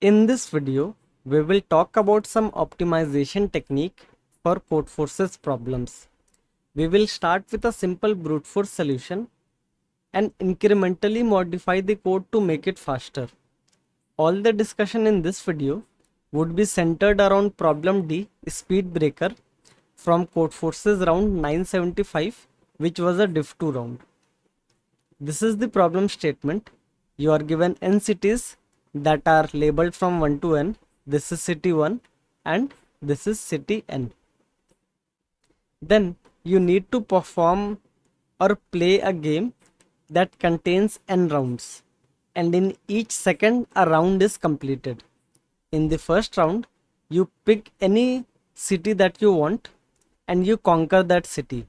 In this video, we will talk about some optimization technique for Codeforces problems. We will start with a simple brute force solution and incrementally modify the code to make it faster. All the discussion in this video would be centered around problem D, Speedbreaker, from Codeforces Round 975, which was a diff2 round. This is the problem statement. You are given n cities that are labeled from 1 to n. This is city 1 and this is city n. Then you need to perform or play a game that contains n rounds, and in each second a round is completed. In the first round, you pick any city that you want and you conquer that city.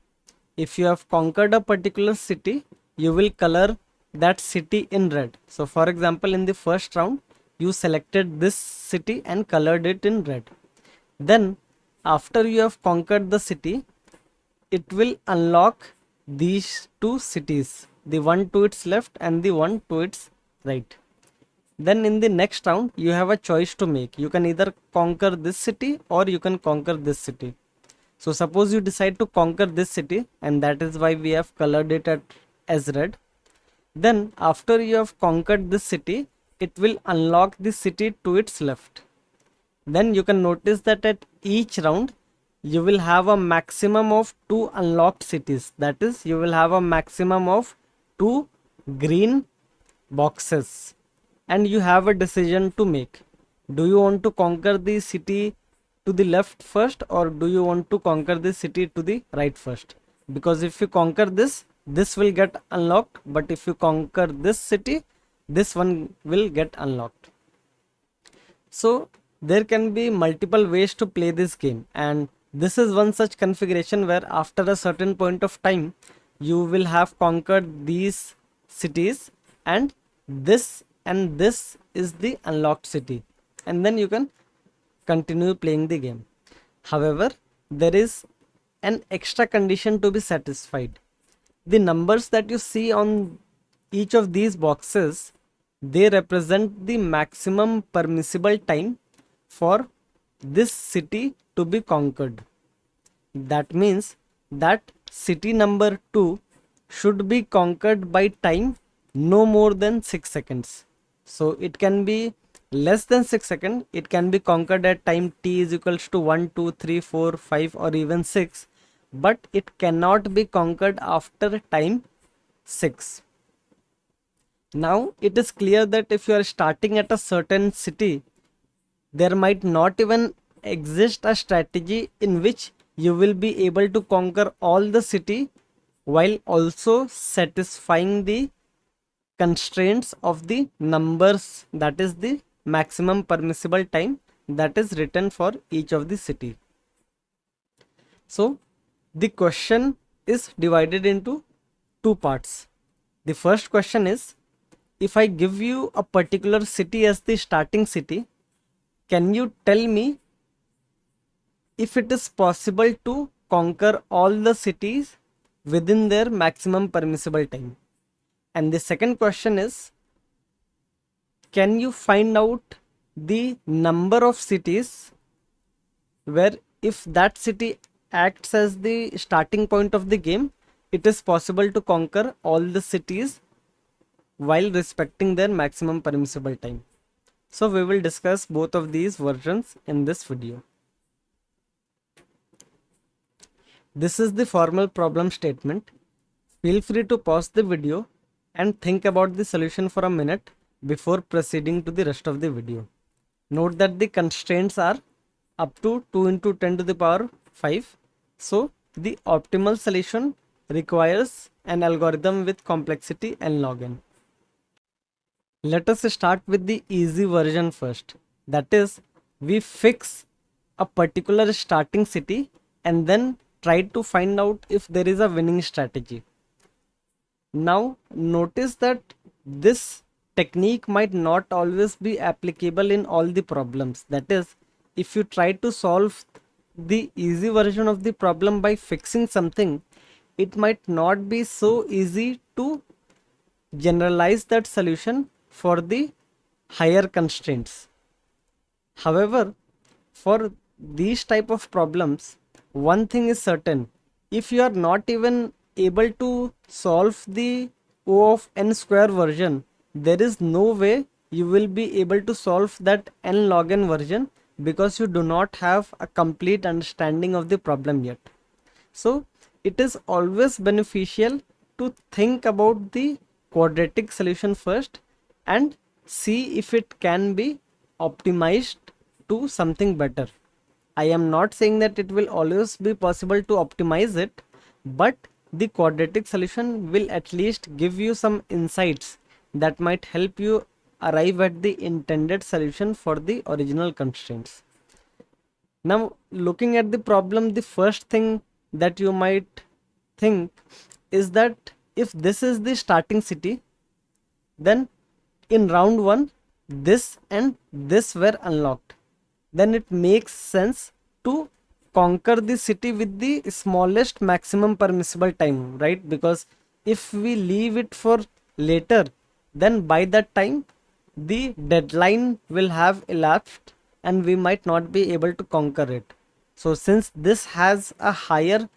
If you have conquered a particular city, you will color that city in red. So for example, in the first round, you selected this city and colored it in red. Then after you have conquered the city, it will unlock these two cities, the one to its left and the one to its right. Then in the next round, you have a choice to make. You can either conquer this city or you can conquer this city. So suppose you decide to conquer this city, and that is why we have colored it as red. Then after you have conquered this city, it will unlock the city to its left. Then you can notice that at each round, you will have a maximum of 2 unlocked cities. That is, you will have a maximum of 2 green boxes. And you have a decision to make. Do you want to conquer the city to the left first, or do you want to conquer the city to the right first? Because if you conquer this will get unlocked, but if you conquer this city, this one will get unlocked. So there can be multiple ways to play this game, and this is one such configuration where after a certain point of time you will have conquered these cities, and this is the unlocked city, and then you can continue playing the game. However, there is an extra condition to be satisfied. The numbers that you see on each of these boxes, they represent the maximum permissible time for this city to be conquered. That means that city number 2 should be conquered by time no more than 6 seconds. So it can be less than 6 seconds. It can be conquered at time t is equals to 1, 2, 3, 4, 5 or even 6. But it cannot be conquered after time 6. Now it is clear that if you are starting at a certain city, there might not even exist a strategy in which you will be able to conquer all the city while also satisfying the constraints of the numbers, that is the maximum permissible time that is written for each of the city. So the question is divided into two parts. The first question is, if I give you a particular city as the starting city, can you tell me if it is possible to conquer all the cities within their maximum permissible time? And the second question is, can you find out the number of cities where if that city acts as the starting point of the game, it is possible to conquer all the cities while respecting their maximum permissible time. So we will discuss both of these versions in this video. This is the formal problem statement. Feel free to pause the video and think about the solution for a minute before proceeding to the rest of the video. Note that the constraints are up to 2 into 10 to the power 5. So the optimal solution requires an algorithm with complexity n log n. Let us start with the easy version first. That is, we fix a particular starting city and then try to find out if there is a winning strategy. Now notice that this technique might not always be applicable in all the problems. That is, if you try to solve the easy version of the problem by fixing something, it might not be so easy to generalize that solution for the higher constraints. However, for these type of problems, one thing is certain: if you are not even able to solve the O of n square version, there is no way you will be able to solve that n log n version, because you do not have a complete understanding of the problem yet. So it is always beneficial to think about the quadratic solution first and see if it can be optimized to something better. I am not saying that it will always be possible to optimize it, but the quadratic solution will at least give you some insights that might help you arrive at the intended solution for the original constraints. Now, looking at the problem, the first thing that you might think is that if this is the starting city, then in round 1 this and this were unlocked. Then it makes sense to conquer the city with the smallest maximum permissible time, right? Because if we leave it for later, then by that time the deadline will have elapsed and we might not be able to conquer it. So since this has a higher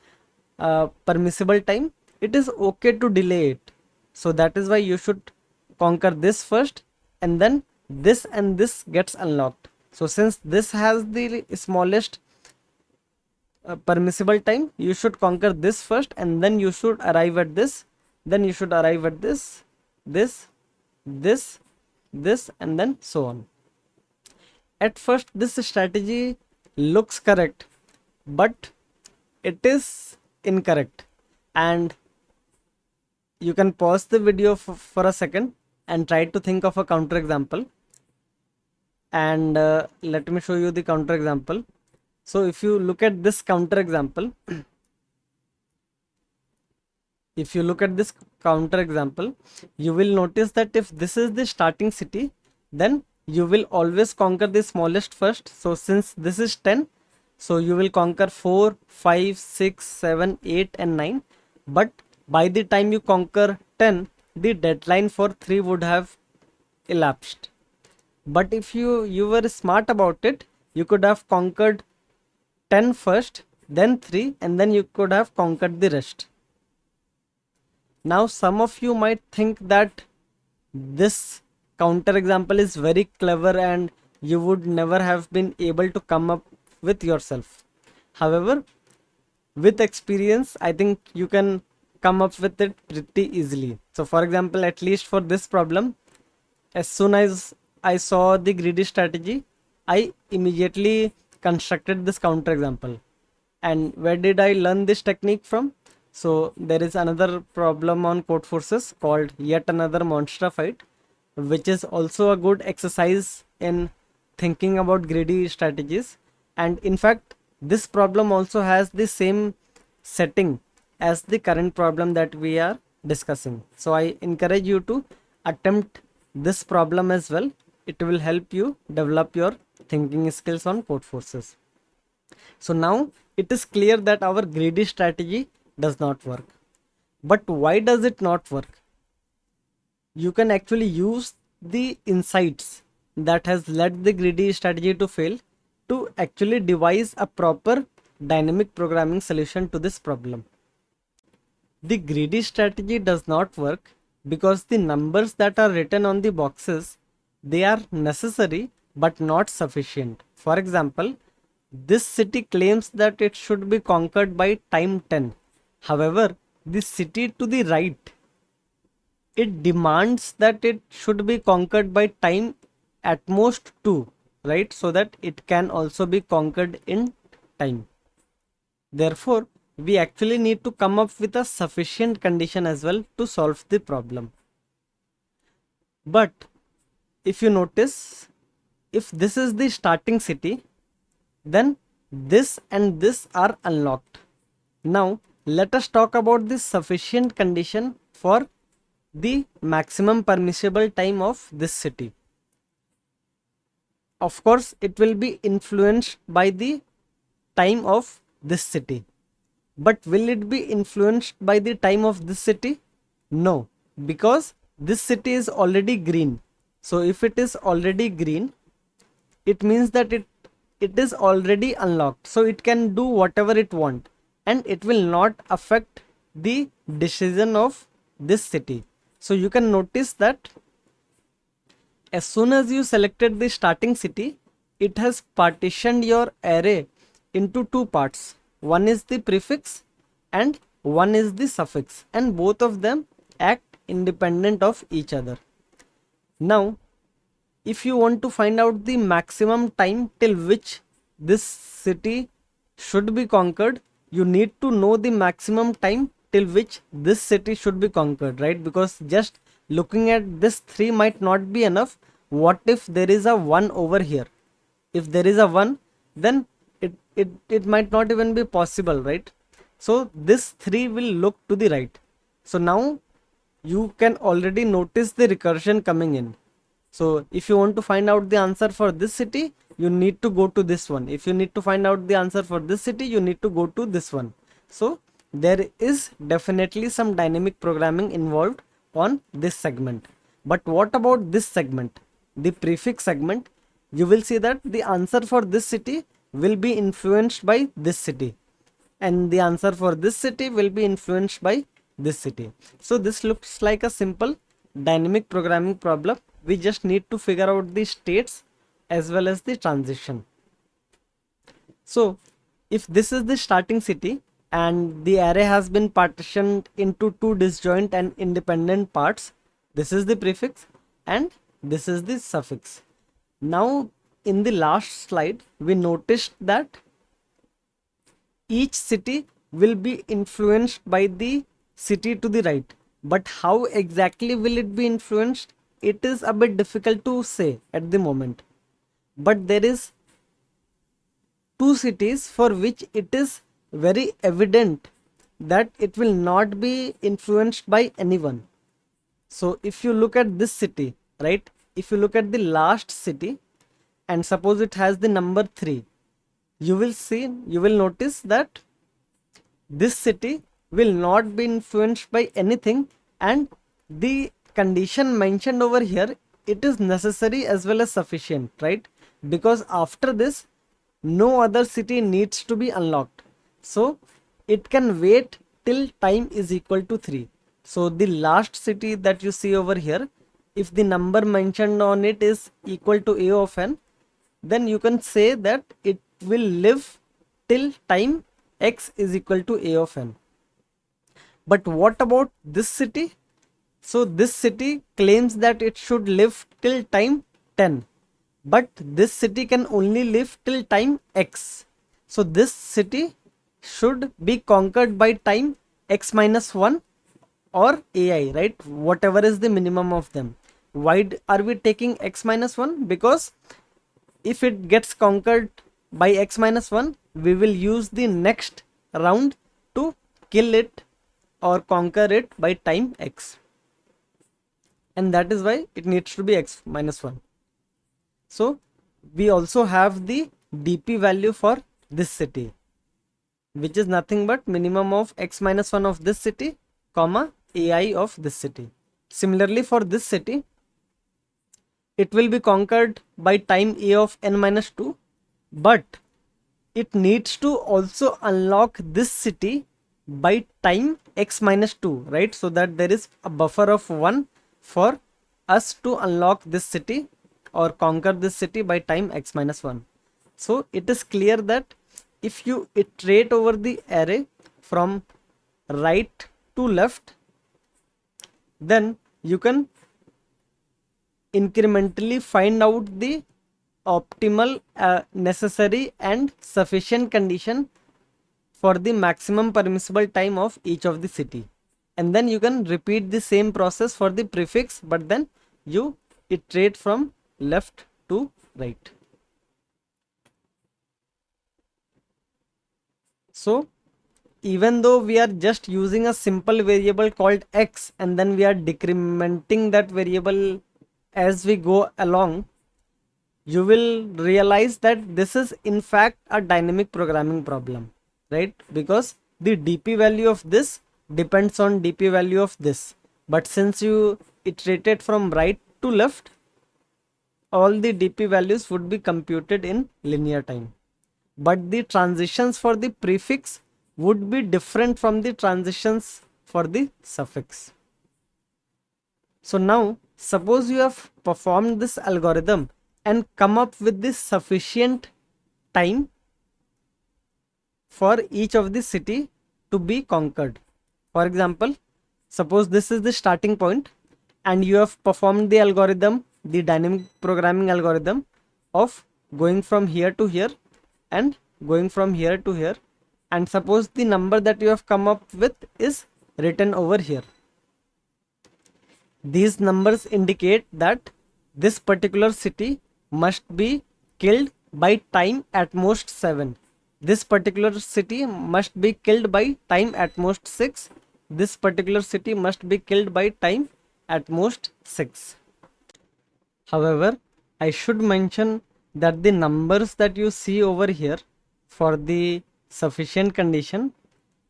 permissible time, it is okay to delay it. So that is why you should conquer this first, and then this and this gets unlocked. So since this has the smallest permissible time, you should conquer this first, and then you should arrive at this, then you should arrive at this, this, this, and then so on. At first this strategy looks correct, but it is incorrect, and you can pause the video for a second and try to think of a counter example. And let me show you the counter example. So if you look at this counter example, if you look at this counter example, you will notice that if this is the starting city, then you will always conquer the smallest first. So since this is 10, so you will conquer 4, 5, 6, 7, 8 and 9. But by the time you conquer 10, the deadline for 3 would have elapsed. But if you were smart about it, you could have conquered 10 first, then 3, and then you could have conquered the rest. Now some of you might think that this counter example is very clever and you would never have been able to come up with yourself. However, with experience, I think you can come up with it pretty easily. So for example, at least for this problem, as soon as I saw the greedy strategy, I immediately constructed this counter example. And where did I learn this technique from? So there is another problem on Codeforces called Yet Another Monster Fight, which is also a good exercise in thinking about greedy strategies. And in fact, this problem also has the same setting as the current problem that we are discussing. So I encourage you to attempt this problem as well. It will help you develop your thinking skills on Codeforces. So now it is clear that our greedy strategy does not work. But why does it not work? You can actually use the insights that has led the greedy strategy to fail to actually devise a proper dynamic programming solution to this problem. The greedy strategy does not work because the numbers that are written on the boxes, they are necessary but not sufficient. For example, this city claims that it should be conquered by time 10. However, the city to the right, it demands that it should be conquered by time at most 2, right? So that it can also be conquered in time. Therefore, we actually need to come up with a sufficient condition as well to solve the problem. But if you notice, if this is the starting city, then this and this are unlocked. Now let us talk about the sufficient condition for the maximum permissible time of this city. Of course, it will be influenced by the time of this city. But will it be influenced by the time of this city? No, because this city is already green. So if it is already green, it means that it is already unlocked, so it can do whatever it want and it will not affect the decision of this city. So you can notice that as soon as you selected the starting city, it has partitioned your array into two parts. One is the prefix and one is the suffix, and both of them act independent of each other. Now if you want to find out the maximum time till which this city should be conquered, you need to know the maximum time till which this city should be conquered, right? Because just looking at this 3 might not be enough. What if there is a 1 over here? If there is a 1, then it might not even be possible, right? So this 3 will look to the right. So now you can already notice the recursion coming in. So if you want to find out the answer for this city, you need to go to this one. If you need to find out the answer for this city, you need to go to this one. So there is definitely some dynamic programming involved on this segment. But what about this segment, the prefix segment? You will see that the answer for this city will be influenced by this city, and the answer for this city will be influenced by this city. So this looks like a simple dynamic programming problem. We just need to figure out the states as well as the transition. So if this is the starting city and the array has been partitioned into two disjoint and independent parts, this is the prefix and this is the suffix. Now in the last slide we noticed that each city will be influenced by the city to the right, but how exactly will it be influenced? It is a bit difficult to say at the moment, but there is two cities for which it is very evident that it will not be influenced by anyone. So if you look at this city, right, if you look at the last city and suppose it has the number 3, you will notice that this city will not be influenced by anything, and the condition mentioned over here, it is necessary as well as sufficient, right? Because after this no other city needs to be unlocked, so it can wait till time is equal to 3. So the last city that you see over here, if the number mentioned on it is equal to a of n, then you can say that it will live till time x is equal to a of n. But what about this city? So this city claims that it should live till time 10, but this city can only live till time x. So this city should be conquered by time x minus 1 or ai, right? Whatever is the minimum of them. Why are we taking x minus 1? Because if it gets conquered by x minus 1, we will use the next round to kill it or conquer it by time x, and that is why it needs to be x minus 1. So we also have the dp value for this city, which is nothing but minimum of x minus 1 of this city comma ai of this city. Similarly for this city, it will be conquered by time a of n minus 2, but it needs to also unlock this city by time x minus 2, right? So that there is a buffer of 1 for us to unlock this city or conquer this city by time x minus 1. So it is clear that if you iterate over the array from right to left, then you can incrementally find out the optimal necessary and sufficient condition for the maximum permissible time of each of the city, and then you can repeat the same process for the prefix, but then you iterate from left to right. So even though we are just using a simple variable called x and then we are decrementing that variable as we go along, you will realize that this is in fact a dynamic programming problem, right? Because the dp value of this depends on dp value of this, but since you iterated from right to left all the DP values would be computed in linear time. But the transitions for the prefix would be different from the transitions for the suffix. So now suppose you have performed this algorithm and come up with this sufficient time for each of the city to be conquered. For example, suppose this is the starting point and you have performed the algorithm, the dynamic programming algorithm of going from here to here and going from here to here, and suppose the number that you have come up with is written over here. These numbers indicate that this particular city must be killed by time at most 7. This particular city must be killed by time at most 6. This particular city must be killed by time at most 6. However, I should mention that the numbers that you see over here for the sufficient condition,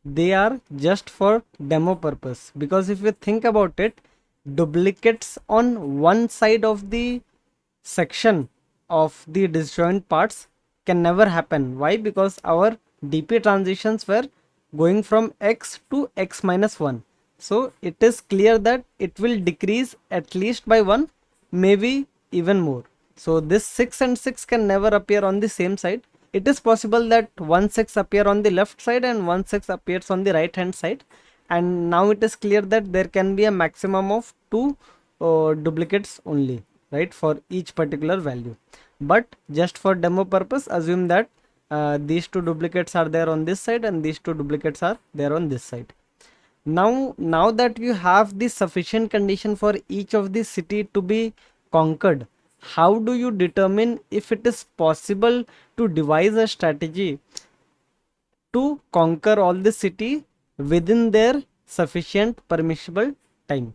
they are just for demo purpose, because if you think about it, duplicates on one side of the section of the disjoint parts can never happen. Why? Because our DP transitions were going from x to x minus 1. So it is clear that it will decrease at least by 1, maybe even more. So this 6 and 6 can never appear on the same side. It is possible that 1 6 appear on the left side and 1 6 appears on the right hand side. And now it is clear that there can be a maximum of 2 duplicates only, right, for each particular value. But just for demo purpose, assume that these 2 duplicates are there on this side and these 2 duplicates are there on this side. Now that you have the sufficient condition for each of the city to be conquered, how do you determine if it is possible to devise a strategy to conquer all the city within their sufficient permissible time?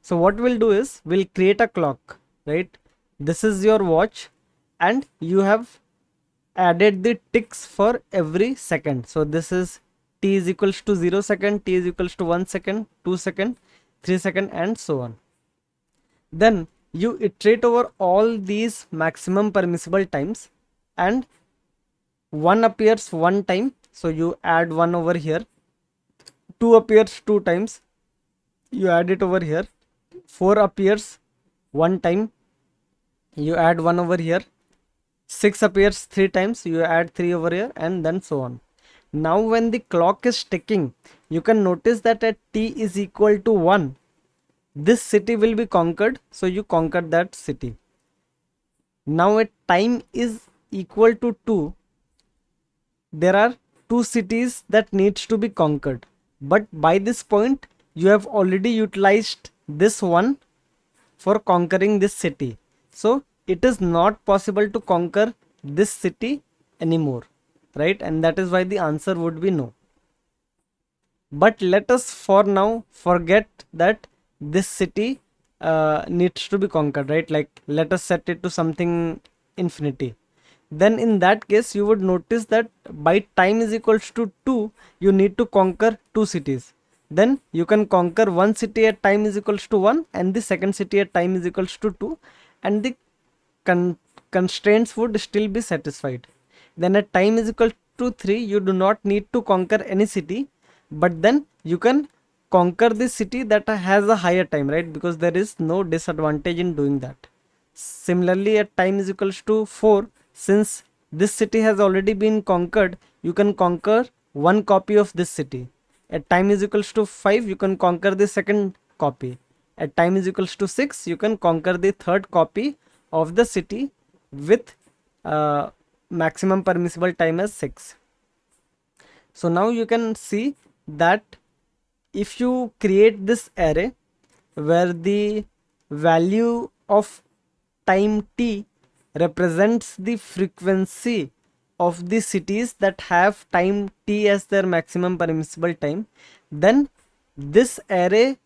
So what we'll do is we'll create a clock, right? This is your watch and you have added the ticks for every second. So this is t is equals to 0 second, t is equals to 1 second, 2 second, 3 second, and so on. Then you iterate over all these maximum permissible times, and 1 appears 1 time, so you add 1 over here. 2 appears 2 times, you add it over here. 4 appears 1 time, you add 1 over here. 6 appears 3 times, you add 3 over here, and then so on. Now when the clock is ticking, you can notice that at t is equal to 1, this city will be conquered, so you conquer that city. Now at time is equal to 2, there are 2 cities that needs to be conquered, but by this point you have already utilized this one for conquering this city, so it is not possible to conquer this city anymore, right? And that is why the answer would be no. But let us for now forget that this city needs to be conquered, right? Like let us set it to something infinity. Then in that case you would notice that by time is equals to 2, you need to conquer 2 cities. Then you can conquer one city at time is equals to 1 and the second city at time is equals to 2, and the constraints would still be satisfied. Then at time is equal to 3, you do not need to conquer any city, but then you can conquer the city that has a higher time, right? Because there is no disadvantage in doing that. Similarly at time is equals to 4, since this city has already been conquered, you can conquer one copy of this city. At time is equals to 5, you can conquer the second copy. At time is equals to 6, you can conquer the third copy of the city with maximum permissible time as 6. So now you can see that if you create this array where the value of time t represents the frequency of the cities that have time t as their maximum permissible time, then this array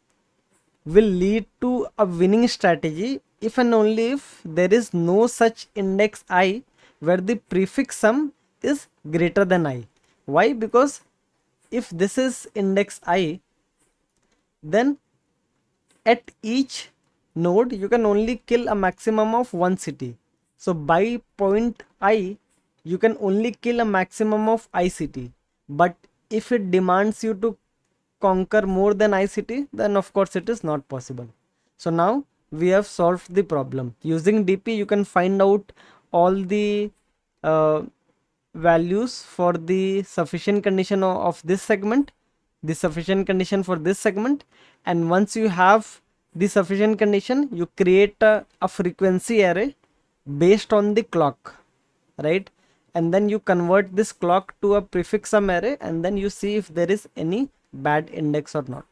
will lead to a winning strategy if and only if there is no such index I where the prefix sum is greater than I. Why? Because if this is index I, then at each node, you can only kill a maximum of one city. So by point I, you can only kill a maximum of I city. But if it demands you to conquer more than I city, then of course it is not possible. So now we have solved the problem. Using DP, you can find out all the uh, values for the sufficient condition of this segment, the sufficient condition for this segment, and once you have the sufficient condition, you create a frequency array based on the clock, right? And then you convert this clock to a prefix sum array, and then you see if there is any bad index or not.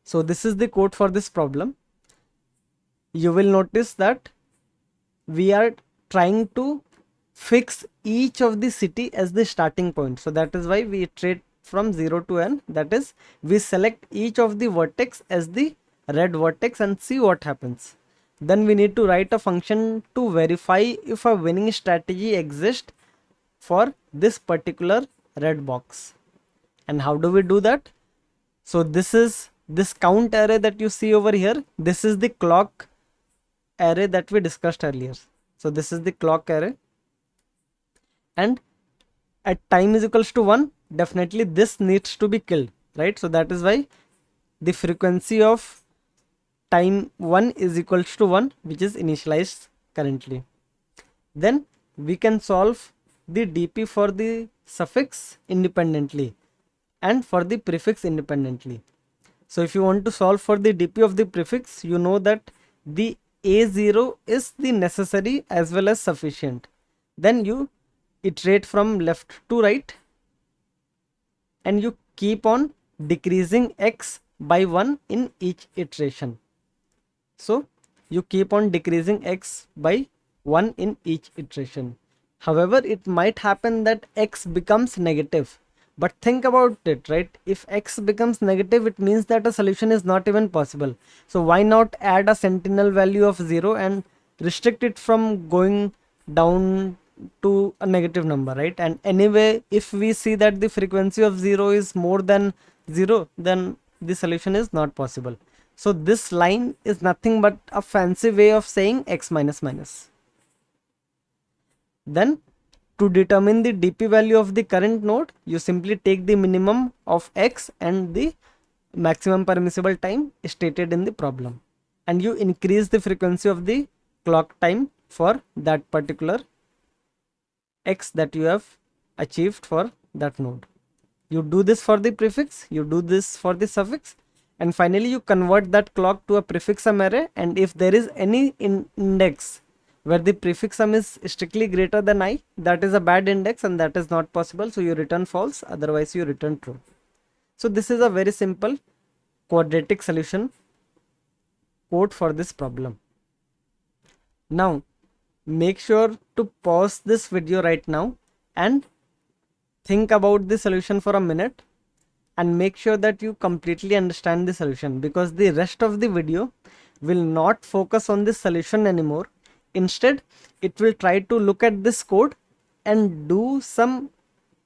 So this is the code for this problem. You will notice that we are trying to fix each of the city as the starting point. So that is why we iterate from 0 to n. That is, we select each of the vertex as the red vertex and see what happens. Then we need to write a function to verify if a winning strategy exists for this particular red box. And how do we do that? So this is this count array that you see over here. This is the clock array that we discussed earlier. So this is the clock array, and at time is equals to 1, definitely this needs to be killed, right? So that is why the frequency of time 1 is equals to 1, which is initialized currently. Then we can solve the DP for the suffix independently and for the prefix independently. So if you want to solve for the DP of the prefix, you know that the A0 is the necessary as well as sufficient. Then you iterate from left to right and you keep on decreasing x by 1 in each iteration. So you keep on decreasing x by 1 in each iteration. However, it might happen that x becomes negative. But think about it, right? If x becomes negative, it means that a solution is not even possible. So why not add a sentinel value of 0 and restrict it from going down to a negative number, right? And anyway, if we see that the frequency of 0 is more than 0, then the solution is not possible. So this line is nothing but a fancy way of saying x minus minus. Then to determine the DP value of the current node, you simply take the minimum of x and the maximum permissible time stated in the problem, and you increase the frequency of the clock time for that particular x that you have achieved for that node. You do this for the prefix, you do this for the suffix, and finally you convert that clock to a prefix sum array. And if there is any index where the prefix sum is strictly greater than I, that is a bad index and that is not possible. So you return false, otherwise you return true. So this is a very simple quadratic solution code for this problem. Now make sure to pause this video right now and think about the solution for a minute and make sure that you completely understand the solution, because the rest of the video will not focus on the solution anymore. Instead, it will try to look at this code and do some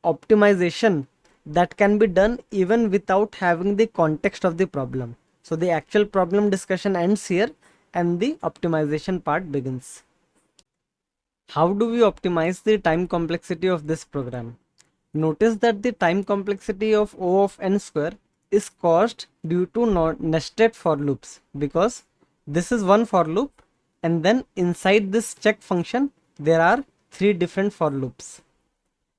optimization that can be done even without having the context of the problem. So the actual problem discussion ends here and the optimization part begins. How do we optimize the time complexity of this program? Notice that the time complexity of O of n square is caused due to nested for loops, because this is one for loop and then inside this check function there are 3 different for loops,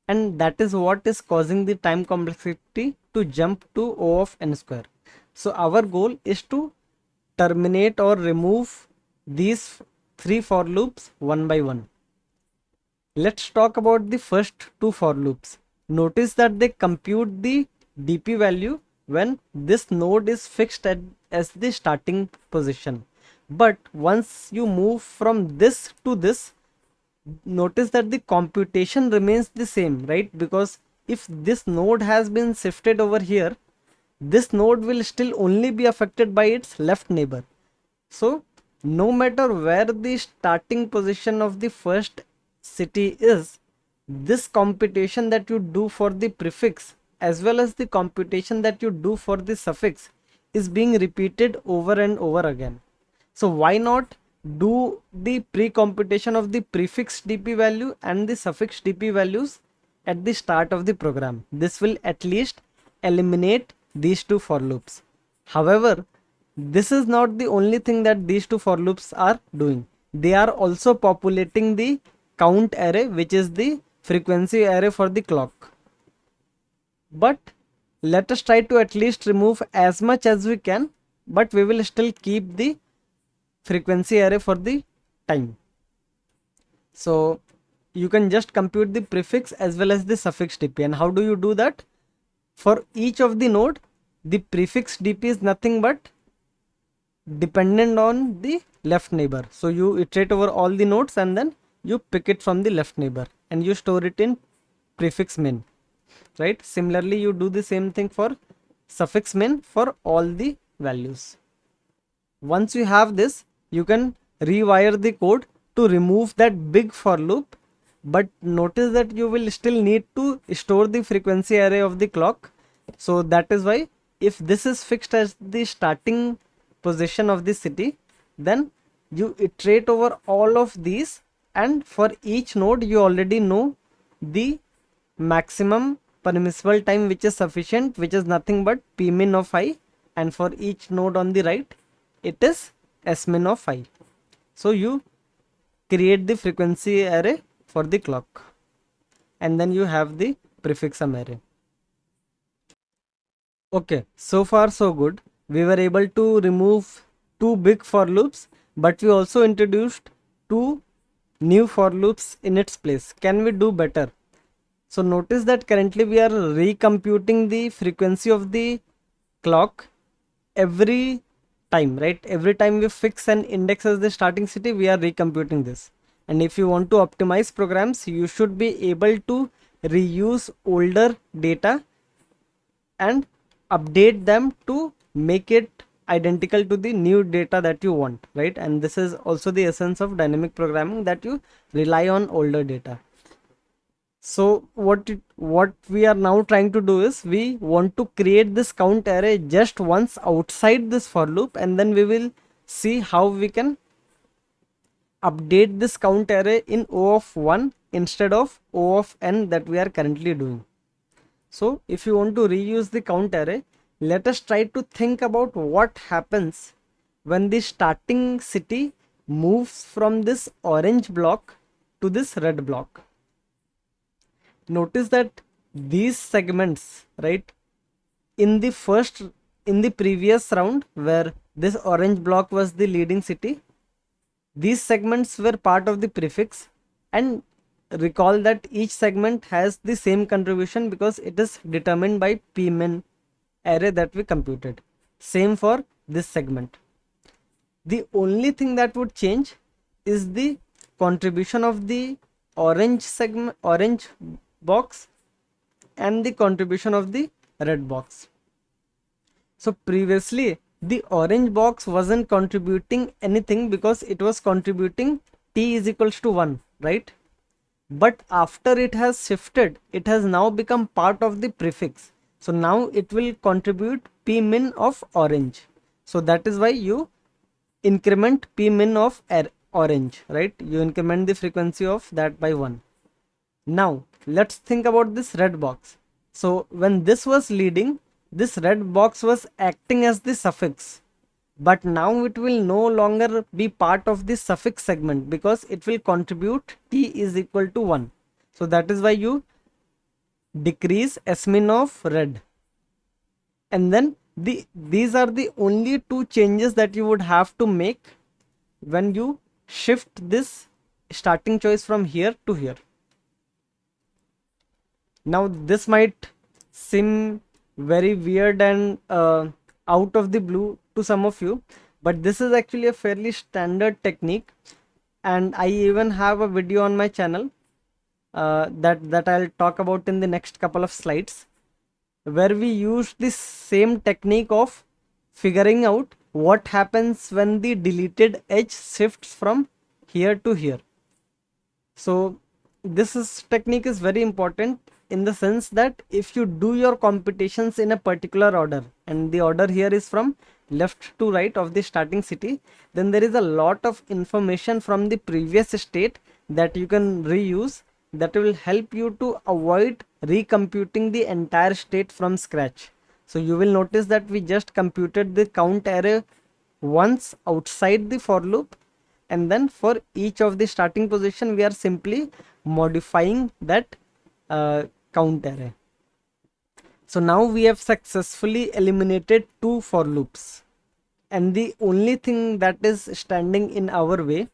and that is what is causing the time complexity to jump to O of n square. So our goal is to terminate or remove these 3 for loops one by one. Let's talk about the first 2 for loops. Notice that they compute the DP value when this node is fixed as the starting position. But once you move from this to this, notice that the computation remains the same, right? Because if this node has been shifted over here, this node will still only be affected by its left neighbor. So no matter where the starting position of the first city is, this computation that you do for the prefix as well as the computation that you do for the suffix is being repeated over and over again. So why not do the pre-computation of the prefix dp value and the suffix dp values at the start of the program? This will at least eliminate these two for loops. However, this is not the only thing that these two for loops are doing. They are also populating the count array, which is the frequency array for the clock. But let us try to at least remove as much as we can, but we will still keep the frequency array for the time. So you can just compute the prefix as well as the suffix dp. And how do you do that? For each of the node, the prefix dp is nothing but dependent on the left neighbor. So you iterate over all the nodes and then you pick it from the left neighbor and you store it in prefix min, right? Similarly, you do the same thing for suffix min for all the values. Once you have this, you can rewire the code to remove that big for loop, but notice that you will still need to store the frequency array of the clock. So that is why if this is fixed as the starting position of the city, then you iterate over all of these, and for each node you already know the maximum permissible time which is sufficient, which is nothing but p min of I, and for each node on the right it is s min of I. So you create the frequency array for the clock, and then you have the prefix sum array. Okay, so far so good. We were able to remove two big for loops, but we also introduced two new for loops in its place. Can we do better? So notice that currently we are recomputing the frequency of the clock every time, right? Every time we fix an index as the starting city, we are recomputing this. And if you want to optimize programs, you should be able to reuse older data and update them to make it identical to the new data that you want, right? And this is also the essence of dynamic programming, that you rely on older data. So what we are now trying to do is we want to create this count array just once outside this for loop, and then we will see how we can update this count array in O of 1 instead of O of n that we are currently doing. So if you want to reuse the count array, let us try to think about what happens when the starting city moves from this orange block to this red block. Notice that these segments, right, in the previous round where this orange block was the leading city, these segments were part of the prefix, and recall that each segment has the same contribution because it is determined by p min array that we computed. Same for this segment. The only thing that would change is the contribution of the orange segment, orange box, and the contribution of the red box. So previously the orange box wasn't contributing anything because it was contributing t is equals to 1, right? But after it has shifted, it has now become part of the prefix. So now it will contribute p min of orange. So that is why you increment p min of orange, right? You increment the frequency of that by 1. Now let's think about this red box. So when this was leading, this red box was acting as the suffix, but now it will no longer be part of the suffix segment because it will contribute t is equal to 1. So that is why you decrease s min of red, and then these are the only two changes that you would have to make when you shift this starting choice from here to here. Now this might seem very weird and out of the blue to some of you, but this is actually a fairly standard technique, and I even have a video on my channel that I'll talk about in the next couple of slides, where we use this same technique of figuring out what happens when the deleted edge shifts from here to here. So technique is very important in the sense that if you do your computations in a particular order, and the order here is from left to right of the starting city, then there is a lot of information from the previous state that you can reuse, that will help you to avoid recomputing the entire state from scratch. So you will notice that we just computed the count array once outside the for loop, and then for each of the starting position we are simply modifying that count array. So now we have successfully eliminated two for loops, and the only thing that is standing in our way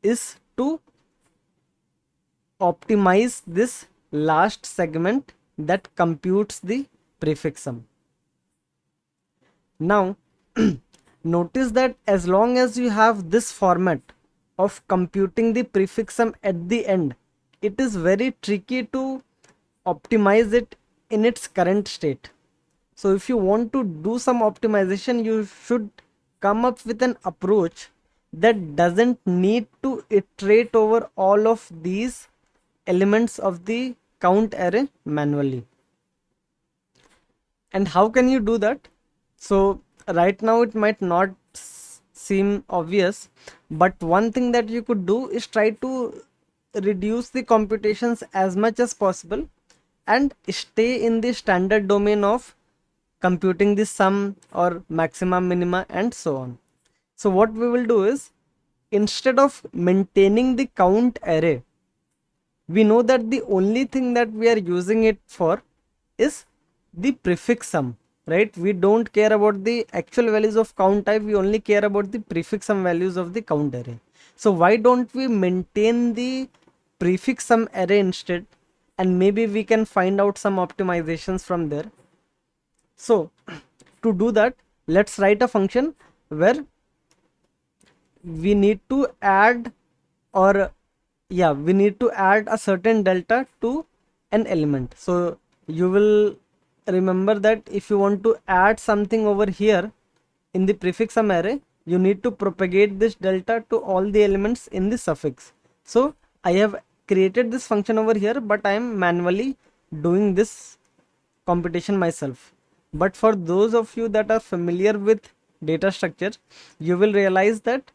is to optimize this last segment that computes the prefix sum. Now notice that as long as you have this format of computing the prefix sum at the end, it is very tricky to optimize it in its current state. So if you want to do some optimization, you should come up with an approach that doesn't need to iterate over all of these elements of the count array manually. And how can you do that? So right now it might not seem obvious, but one thing that you could do is try to reduce the computations as much as possible and stay in the standard domain of computing the sum or maxima, minima, and so on. So what we will do is, instead of maintaining the count array, we know that the only thing that we are using it for is the prefix sum, right? We don't care about the actual values of count type, we only care about the prefix sum values of the count array. So why don't we maintain the prefix sum array instead, and maybe we can find out some optimizations from there. So to do that, let's write a function where we need to add, or yeah, we need to add a certain delta to an element. So you will remember that if you want to add something over here in the prefix sum array, you need to propagate this delta to all the elements in the suffix. So I have created this function over here, but I am manually doing this computation myself. But for those of you that are familiar with data structure, you will realize that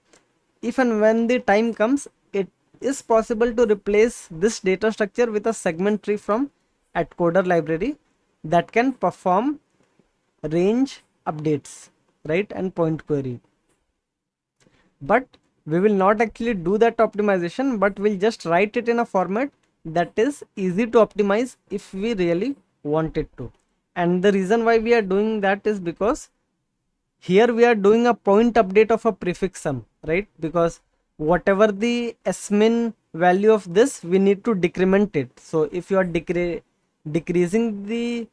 if and when the time comes, it is possible to replace this data structure with a segment tree from Atcoder library that can perform range updates, right, and point query. But we will not actually do that optimization, but we'll just write it in a format that is easy to optimize if we really want it to. And the reason why we are doing that is because here we are doing a point update of a prefix sum, right? Because whatever the smin value of this, we need to decrement it. So if you are decreasing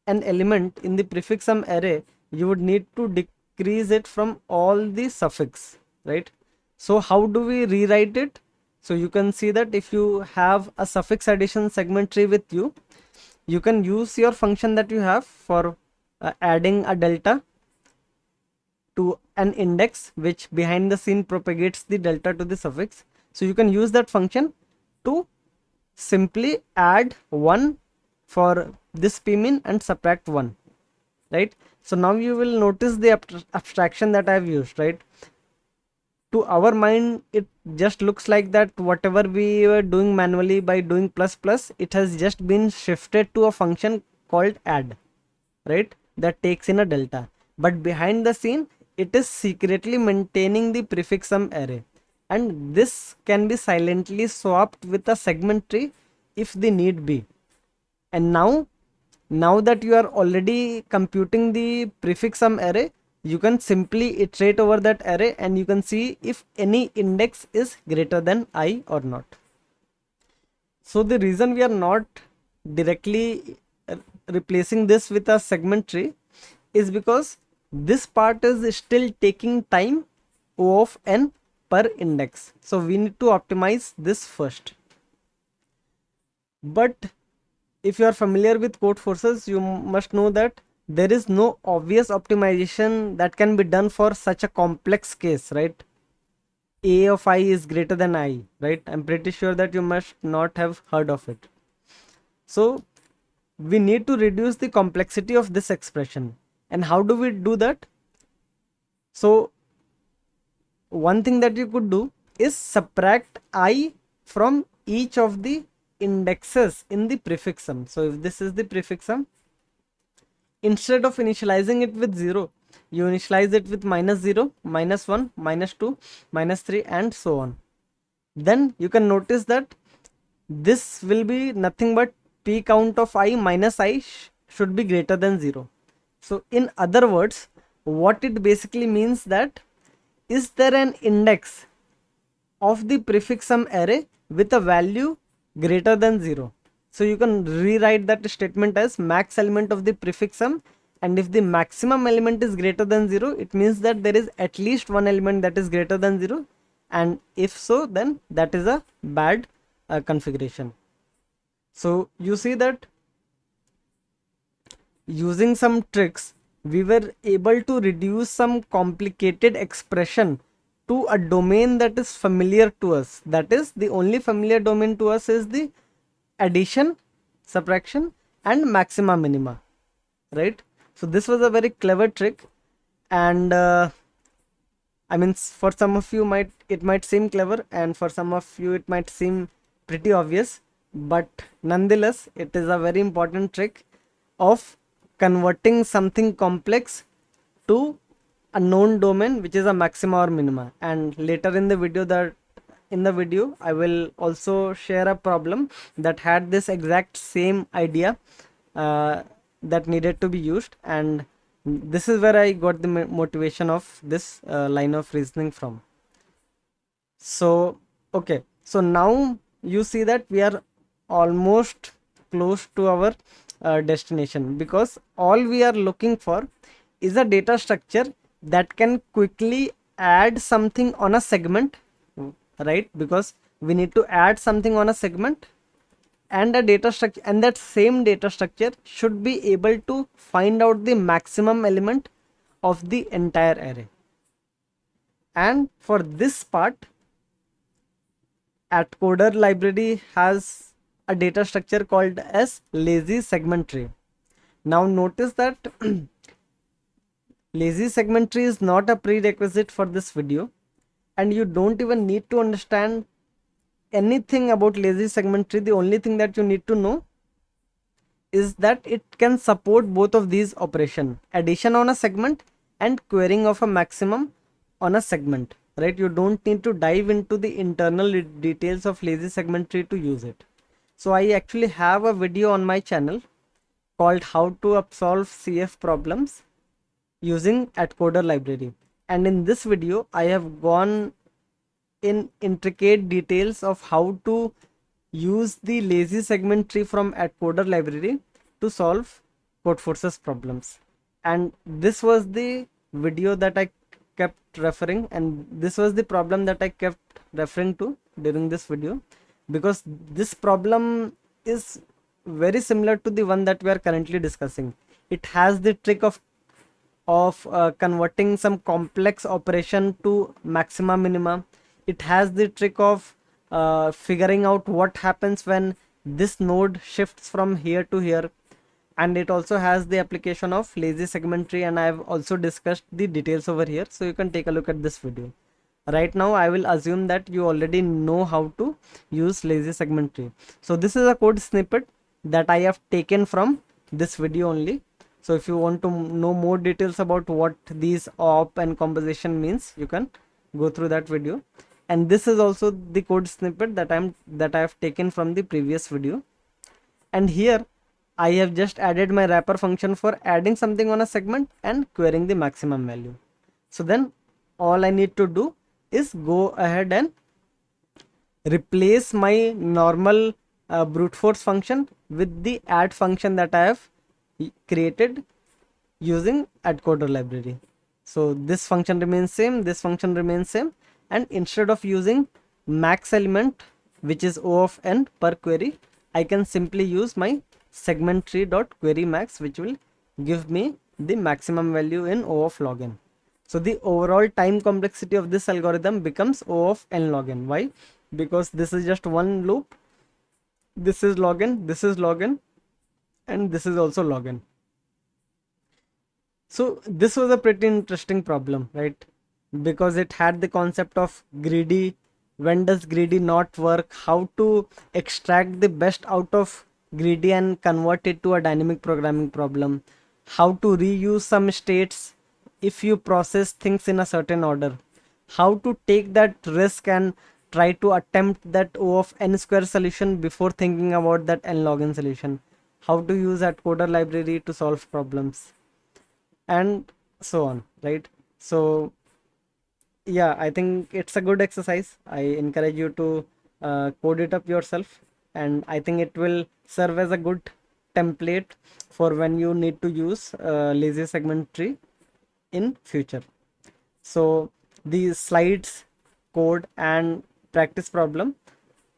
an element in the prefix sum array, you would need to decrease it from all the suffix, right? So how do we rewrite it? So you can see that if you have a suffix addition segment tree with you, you can use your function that you have for adding a delta to an index which behind the scene propagates the delta to the suffix. So you can use that function to simply add 1 for this pmin and subtract 1, right? So now you will notice the abstraction that I have used, right? To our mind, it just looks like that whatever we were doing manually by doing plus plus, it has just been shifted to a function called add, right, that takes in a delta. But behind the scene, it is secretly maintaining the prefix sum array, and this can be silently swapped with a segment tree if the need be. And now that you are already computing the prefix sum array, you can simply iterate over that array and you can see if any index is greater than I or not. So the reason we are not directly replacing this with a segment tree is because this part is still taking time O of n per index. So we need to optimize this first. But if you are familiar with Codeforces, you must know that there is no obvious optimization that can be done for such a complex case, right? a of I is greater than I, right? I'm pretty sure that you must not have heard of it. So we need to reduce the complexity of this expression. And how do we do that? So one thing that you could do is subtract I from each of the indexes in the prefix sum. So if this is the prefix sum, instead of initializing it with 0, you initialize it with -0, -1, -2, -3 and so on. Then you can notice that this will be nothing but p count of I minus I should be greater than 0. So in other words, what it basically means that, is there an index of the prefix sum array with a value greater than 0? So you can rewrite that statement as max element of the prefix sum, and if the maximum element is greater than 0, it means that there is at least one element that is greater than 0, and if so, then that is a bad configuration. So you see that using some tricks, we were able to reduce some complicated expression to a domain that is familiar to us. That is, the only familiar domain to us is the addition, subtraction and maxima minima, right? So this was a very clever trick, and I mean, for some of you it might seem clever, and for some of you it might seem pretty obvious, but nonetheless it is a very important trick of converting something complex to a known domain, which is a maxima or minima. And later in the video I will also share a problem that had this exact same idea that needed to be used, and this is where I got the motivation of this line of reasoning from. So okay, so now you see that we are almost close to our destination, because all we are looking for is a data structure that can quickly add something on a segment, right? Because we need to add something on a segment, and a data structure, and that same data structure should be able to find out the maximum element of the entire array. And for this part, Atcoder library has a data structure called as lazy segment tree. Now notice that lazy segment tree is not a prerequisite for this video, and you don't even need to understand anything about lazy segment tree. The only thing that you need to know is that it can support both of these operations, addition on a segment and querying of a maximum on a segment, right? You don't need to dive into the internal details of lazy segment tree to use it. So I actually have a video on my channel called how to solve CF problems using Atcoder library, and in this video I have gone in intricate details of how to use the lazy segment tree from Atcoder library to solve Codeforces problems. And this was the video that I kept referring, and this was the problem that I kept referring to during this video, because this problem is very similar to the one that we are currently discussing. It has the trick of converting some complex operation to maxima minima. It has the trick of figuring out what happens when this node shifts from here to here, and it also has the application of lazy segment tree, and I have also discussed the details over here, so you can take a look at this video. Right now I will assume that you already know how to use lazy segment tree. So this is a code snippet that I have taken from this video only. So if you want to know more details about what these op and composition means, you can go through that video. And this is also the code snippet that I have taken from the previous video. And here I have just added my wrapper function for adding something on a segment and querying the maximum value. So then all I need to do is go ahead and replace my normal brute force function with the add function that I have created using Atcoder library. So this function remains same, this function remains same, and instead of using max element, which is O of n per query, I can simply use my segment tree dot query max, which will give me the maximum value in O of log n. So the overall time complexity of this algorithm becomes O of n log n. Why? Because this is just one loop. This is log n, this is log n, and this is also log n. So this was a pretty interesting problem, right? Because it had the concept of greedy. When does greedy not work? How to extract the best out of greedy and convert it to a dynamic programming problem. How to reuse some states if you process things in a certain order. How to take that risk and try to attempt that O of n square solution before thinking about that n log n solution. How to use Atcoder library to solve problems, and so on, right? So yeah, I think it's a good exercise. I encourage you to code it up yourself, and I think it will serve as a good template for when you need to use lazy segment tree in future. So these slides, code, and practice problem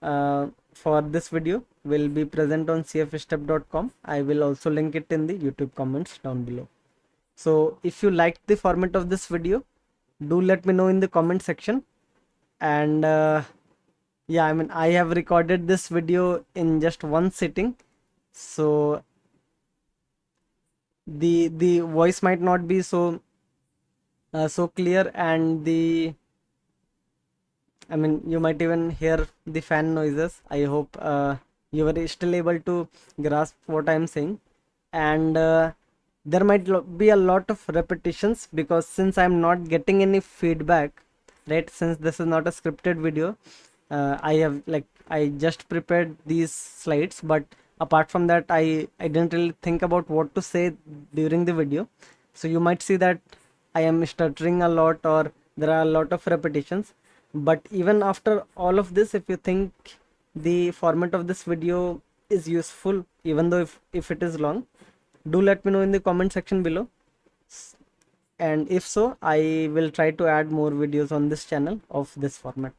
for this video will be present on cfstep.com. I will also link it in the YouTube comments down below. So if you liked the format of this video, do let me know in the comment section. And yeah, I mean, I have recorded this video in just one sitting, so the voice might not be so clear, and I mean, you might even hear the fan noises. I hope you were still able to grasp what I'm saying. And there might be a lot of repetitions, because since I'm not getting any feedback, right? Since this is not a scripted video, I just prepared these slides, but apart from that, I didn't really think about what to say during the video. So you might see that I am stuttering a lot, or there are a lot of repetitions. But even after all of this, if you think the format of this video is useful, even though if it is long, do let me know in the comment section below. And if so, I will try to add more videos on this channel of this format.